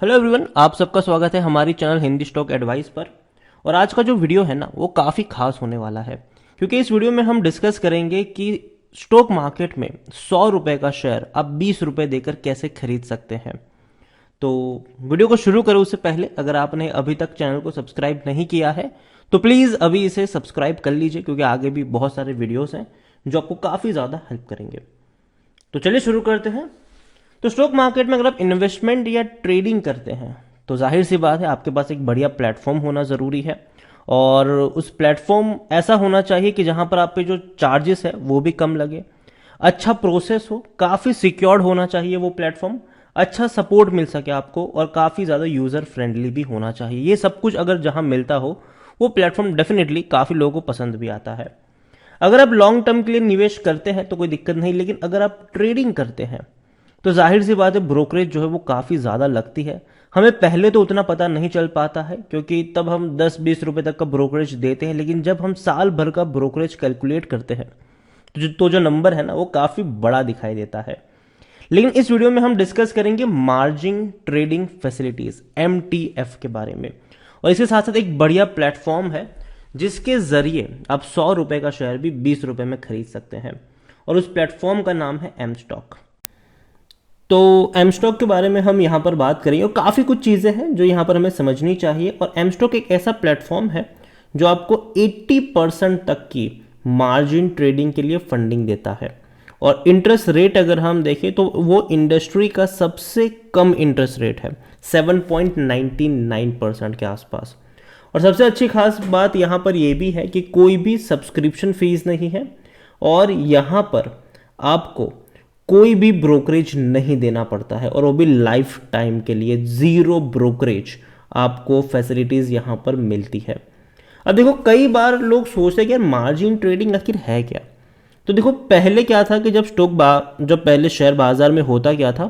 Hello everyone, आप सबका स्वागत है हमारी चैनल हिंदी स्टॉक एडवाइस पर। और आज का जो वीडियो है ना वो काफ़ी खास होने वाला है, क्योंकि इस वीडियो में हम डिस्कस करेंगे कि स्टॉक मार्केट में 100 रुपए का शेयर आप 20 रुपए देकर कैसे खरीद सकते हैं। तो वीडियो को शुरू करें उससे पहले अगर आपने अभी तक चैनल को सब्सक्राइब नहीं किया है तो प्लीज़ अभी इसे सब्सक्राइब कर लीजिए, क्योंकि आगे भी बहुत सारे वीडियोस हैं जो आपको काफ़ी ज़्यादा हेल्प करेंगे। तो चलिए शुरू करते हैं। तो स्टॉक मार्केट में अगर आप इन्वेस्टमेंट या ट्रेडिंग करते हैं तो जाहिर सी बात है आपके पास एक बढ़िया प्लेटफॉर्म होना ज़रूरी है, और उस प्लेटफॉर्म ऐसा होना चाहिए कि जहां पर आप पे जो चार्जेस है वो भी कम लगे, अच्छा प्रोसेस हो, काफ़ी सिक्योर्ड होना चाहिए वो प्लेटफॉर्म, अच्छा सपोर्ट मिल सके आपको, और काफ़ी ज़्यादा यूज़र फ्रेंडली भी होना चाहिए। ये सब कुछ अगर जहां मिलता हो वो प्लेटफॉर्म डेफिनेटली काफ़ी लोगों को पसंद भी आता है। अगर आप लॉन्ग टर्म के लिए निवेश करते हैं तो कोई दिक्कत नहीं, लेकिन अगर आप ट्रेडिंग करते हैं तो जाहिर सी बात है ब्रोकरेज जो है वो काफ़ी ज़्यादा लगती है। हमें पहले तो उतना पता नहीं चल पाता है, क्योंकि तब हम 10-20 रुपए तक का ब्रोकरेज देते हैं, लेकिन जब हम साल भर का ब्रोकरेज कैलकुलेट करते हैं तो जो नंबर है ना वो काफ़ी बड़ा दिखाई देता है। लेकिन इस वीडियो में हम डिस्कस करेंगे मार्जिन ट्रेडिंग फैसिलिटीज MTF के बारे में, और इसके साथ साथ एक बढ़िया प्लेटफॉर्म है जिसके जरिए आप 100 रुपए का शेयर भी 20 रुपए में खरीद सकते हैं, और उस प्लेटफॉर्म का नाम है एम स्टॉक। तो एम स्टॉक के बारे में हम यहाँ पर बात करेंगे, और काफ़ी कुछ चीज़ें हैं जो यहाँ पर हमें समझनी चाहिए। और एम स्टॉक एक ऐसा प्लेटफॉर्म है जो आपको 80% तक की मार्जिन ट्रेडिंग के लिए फंडिंग देता है, और इंटरेस्ट रेट अगर हम देखें तो वो इंडस्ट्री का सबसे कम इंटरेस्ट रेट है, 7.99% के आसपास। और सबसे अच्छी खास बात यहाँ पर यह भी है कि कोई भी सब्सक्रिप्शन फीस नहीं है, और यहाँ पर आपको कोई भी ब्रोकरेज नहीं देना पड़ता है, और वो भी लाइफ टाइम के लिए ज़ीरो ब्रोकरेज आपको फैसिलिटीज़ यहाँ पर मिलती है। अब देखो, कई बार लोग सोचते हैं कि यार मार्जिन ट्रेडिंग आखिर है क्या। तो देखो, पहले क्या था कि जब पहले शेयर बाजार में होता क्या था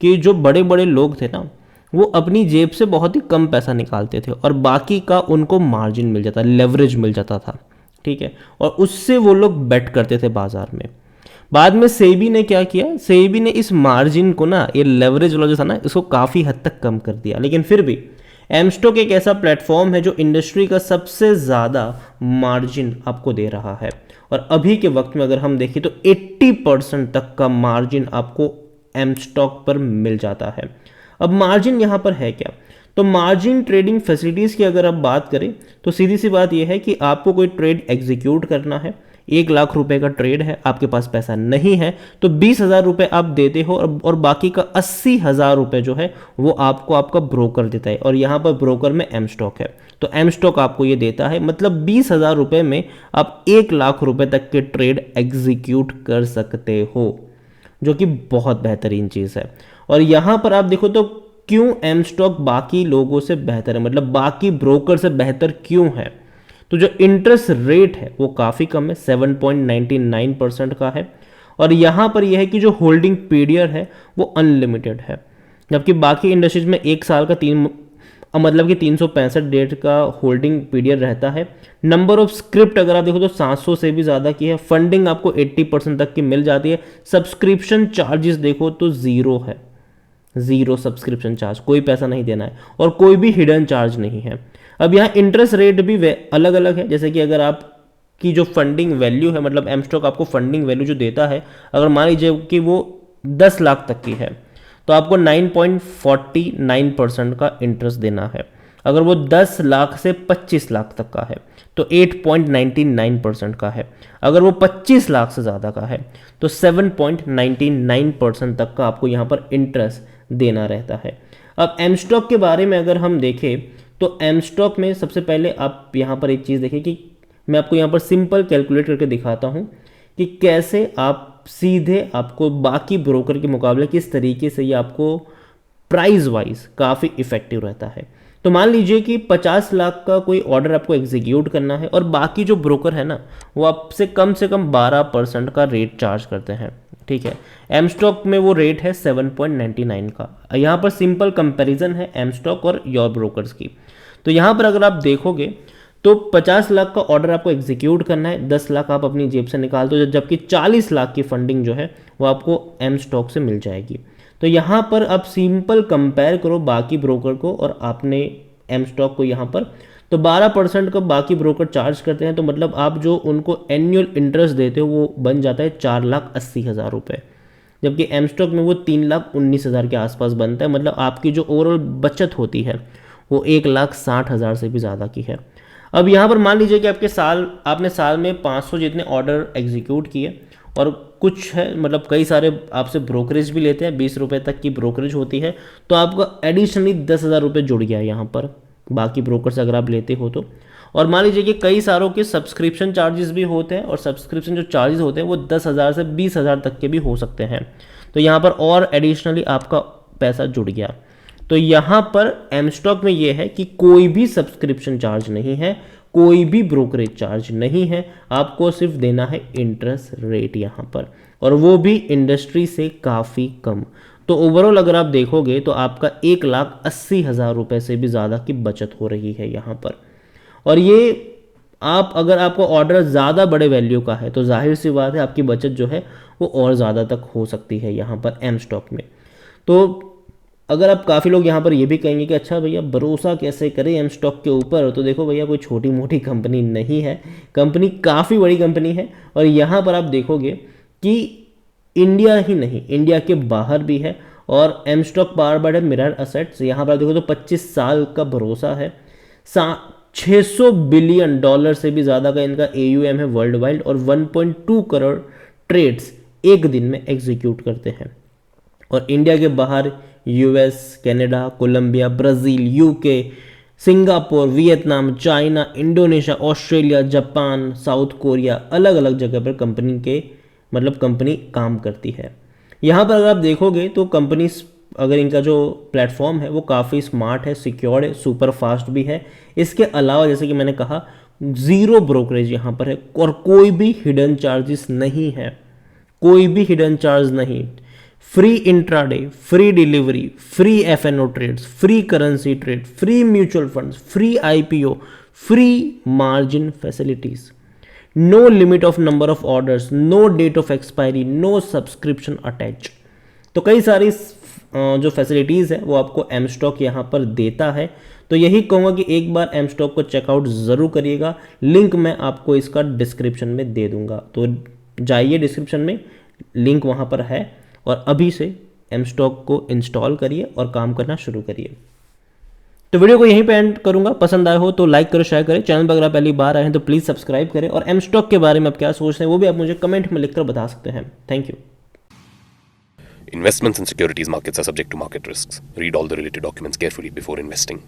कि जो बड़े बड़े लोग थे ना वो अपनी जेब से बहुत ही कम पैसा निकालते थे, और बाकी का उनको मार्जिन मिल जाता, लेवरेज मिल जाता था, ठीक है, और उससे वो लोग बेट करते थे बाजार में। बाद में सेबी ने क्या किया, सेबी ने इस मार्जिन को ना, ये लेवरेज वाला जो था ना, इसको काफ़ी हद तक कम कर दिया। लेकिन फिर भी एमस्टॉक एक ऐसा प्लेटफॉर्म है जो इंडस्ट्री का सबसे ज़्यादा मार्जिन आपको दे रहा है, और अभी के वक्त में अगर हम देखें तो 80% तक का मार्जिन आपको एमस्टॉक पर मिल जाता है। अब मार्जिन यहाँ पर है क्या, तो मार्जिन ट्रेडिंग फैसिलिटीज़ की अगर आप बात करें तो सीधी सी बात यह है कि आपको कोई ट्रेड एग्जीक्यूट करना है, 1 लाख रुपए का ट्रेड है, आपके पास पैसा नहीं है तो 20,000 रुपए आप देते हो, और बाकी का 80,000 रुपए जो है वो आपको आपका ब्रोकर देता है, और यहाँ पर ब्रोकर में एम स्टॉक है, तो एम स्टॉक आपको ये देता है। मतलब 20,000 रुपए में आप 1 लाख रुपए तक के ट्रेड एग्जीक्यूट कर सकते हो, जो कि बहुत बेहतरीन चीज़ है। और यहाँ पर आप देखो तो क्यों एम स्टॉक बाकी लोगों से बेहतर है, मतलब बाकी ब्रोकर से बेहतर क्यों है, तो जो इंटरेस्ट रेट है वो काफ़ी कम है, 7.99% का है, और यहाँ पर यह है कि जो होल्डिंग पीरियड है वो अनलिमिटेड है, जबकि बाकी इंडस्ट्रीज में 1 साल का मतलब कि 365 डेज का होल्डिंग पीरियड रहता है। नंबर ऑफ स्क्रिप्ट अगर आप देखो तो 700 से भी ज़्यादा की है। फंडिंग आपको 80% तक की मिल जाती है। सब्सक्रिप्शन चार्जेस देखो तो ज़ीरो है, ज़ीरो सब्सक्रिप्शन चार्ज, कोई पैसा नहीं देना है, और कोई भी हिडन चार्ज नहीं है। अब यहाँ इंटरेस्ट रेट भी अलग अलग है, जैसे कि अगर आपकी जो फंडिंग वैल्यू है, मतलब एम स्टॉक आपको फंडिंग वैल्यू जो देता है, अगर मान लीजिए कि वो 10 लाख तक की है तो आपको 9.49% का इंटरेस्ट देना है। अगर वो 10 लाख से 25 लाख तक का है तो 8.99% का है। अगर वो 25 लाख से ज़्यादा का है तो 7.99% तक का आपको यहाँ पर इंटरेस्ट देना रहता है। अब एम स्टॉक के बारे में अगर हम देखें तो एम स्टॉक में सबसे पहले आप यहाँ पर एक चीज़ देखें कि मैं आपको यहाँ पर सिंपल कैलकुलेट करके दिखाता हूँ कि कैसे आप सीधे आपको बाकी ब्रोकर के मुकाबले किस तरीके से ये आपको प्राइस वाइज काफ़ी इफेक्टिव रहता है। तो मान लीजिए कि 50 लाख का कोई ऑर्डर आपको एग्जीक्यूट करना है, और बाकी जो ब्रोकर है ना वो आपसे कम से कम 12% का रेट चार्ज करते हैं, ठीक है। एम स्टॉक में वो रेट है 7.99 का। यहाँ पर सिंपल कंपैरिजन है एम स्टॉक और योर ब्रोकर्स की। तो यहाँ पर अगर आप देखोगे तो 50 लाख का ऑर्डर आपको एग्जीक्यूट करना है, 10 लाख आप अपनी जेब से निकाल दो, जबकि 40 लाख की फंडिंग जो है वो आपको एम स्टॉक से मिल जाएगी। तो यहाँ पर आप सिंपल कंपेयर करो बाकी ब्रोकर को और आपने एम स्टॉक को यहाँ पर, तो 12% का बाकी ब्रोकर चार्ज करते हैं, तो मतलब आप जो उनको एनुअल इंटरेस्ट देते हो वो बन जाता है 4,80,000 रुपये, जबकि एम स्टॉक में वो 3,19,000 के आसपास बनता है। मतलब आपकी जो ओवरऑल बचत होती है वो 1,60,000 से भी ज़्यादा की है। अब यहाँ पर मान लीजिए कि आपने साल में 500 जितने ऑर्डर एग्जीक्यूट किए और कुछ है मतलब कई सारे आपसे ब्रोकरेज भी लेते हैं, 20 रुपये तक की ब्रोकरेज होती है, तो आपका एडिशनली 10,000 रुपये जुड़ गया यहाँ पर बाकी ब्रोकर से अगर आप लेते हो तो। और मान लीजिए कि कई सारों के सब्सक्रिप्शन चार्जेस भी होते हैं और सब्सक्रिप्शन जो चार्जेस होते हैं वो 10,000 से 20,000 तक के भी हो सकते हैं, तो यहाँ पर और एडिशनली आपका पैसा जुड़ गया। तो यहाँ पर एम स्टॉक में ये है कि कोई भी सब्सक्रिप्शन चार्ज नहीं है, कोई भी ब्रोकरेज चार्ज नहीं है, आपको सिर्फ देना है इंटरेस्ट रेट यहाँ पर, और वो भी इंडस्ट्री से काफ़ी कम। तो ओवरऑल अगर आप देखोगे तो आपका 1,80,000 रुपये से भी ज़्यादा की बचत हो रही है यहाँ पर। और ये अगर आपको ऑर्डर ज़्यादा बड़े वैल्यू का है तो जाहिर सी बात है आपकी बचत जो है वो और ज़्यादा तक हो सकती है यहाँ पर एम स्टॉक में। तो अगर आप काफ़ी लोग यहाँ पर ये भी कहेंगे कि अच्छा भैया भरोसा कैसे करें एम स्टॉक के ऊपर, तो देखो भैया कोई छोटी मोटी कंपनी नहीं है, कंपनी काफ़ी बड़ी कंपनी है। और यहाँ पर आप देखोगे कि इंडिया ही नहीं, इंडिया के बाहर भी है। और M stock power by Mirae assets, यहाँ पर देखो तो 25 साल का भरोसा है, 600 बिलियन डॉलर से भी ज़्यादा का इनका AUM है वर्ल्ड वाइड, और 1.2 करोड़ ट्रेड्स एक दिन में एग्जीक्यूट करते हैं। और इंडिया के बाहर US, Canada, Colombia, Brazil, UK, Singapore, Vietnam, China, Indonesia, Australia, Japan, South Korea, अलग अलग जगह पर कंपनी काम करती है। यहाँ पर अगर आप देखोगे तो कंपनी अगर इनका जो प्लेटफॉर्म है वो काफ़ी स्मार्ट है, सिक्योर्ड है, सुपर फास्ट भी है। इसके अलावा जैसे कि मैंने कहा 0 ब्रोकरेज यहाँ पर है और कोई भी हिडन चार्जेस नहीं है, कोई भी हिडन चार्ज नहीं। Free intraday, free delivery, free FNO trades, free currency trade, free mutual funds, free IPO, free margin facilities, no limit of number of orders, no date of expiry, no subscription attach. तो कई सारी जो facilities है वो आपको M stock यहाँ पर देता है। तो यही कहूँगा कि एक बार एम स्टॉक को चेकआउट ज़रूर करिएगा, लिंक मैं आपको इसका डिस्क्रिप्शन में दे दूंगा, तो जाइए डिस्क्रिप्शन में, लिंक वहाँ पर है, और अभी से एम स्टॉक को इंस्टॉल करिए और काम करना शुरू करिए। तो वीडियो को यहीं पे एंड करूंगा, पसंद आए हो तो लाइक करो, शेयर करें, चैनल पर अगर आप पहली बार आए हैं तो प्लीज़ सब्सक्राइब करें, और एम स्टॉक के बारे में आप क्या सोचते हैं वो भी आप मुझे कमेंट में लिखकर बता सकते हैं। Thank you. Investments in securities markets are subject to market risks. Read all the related documents carefully before investing.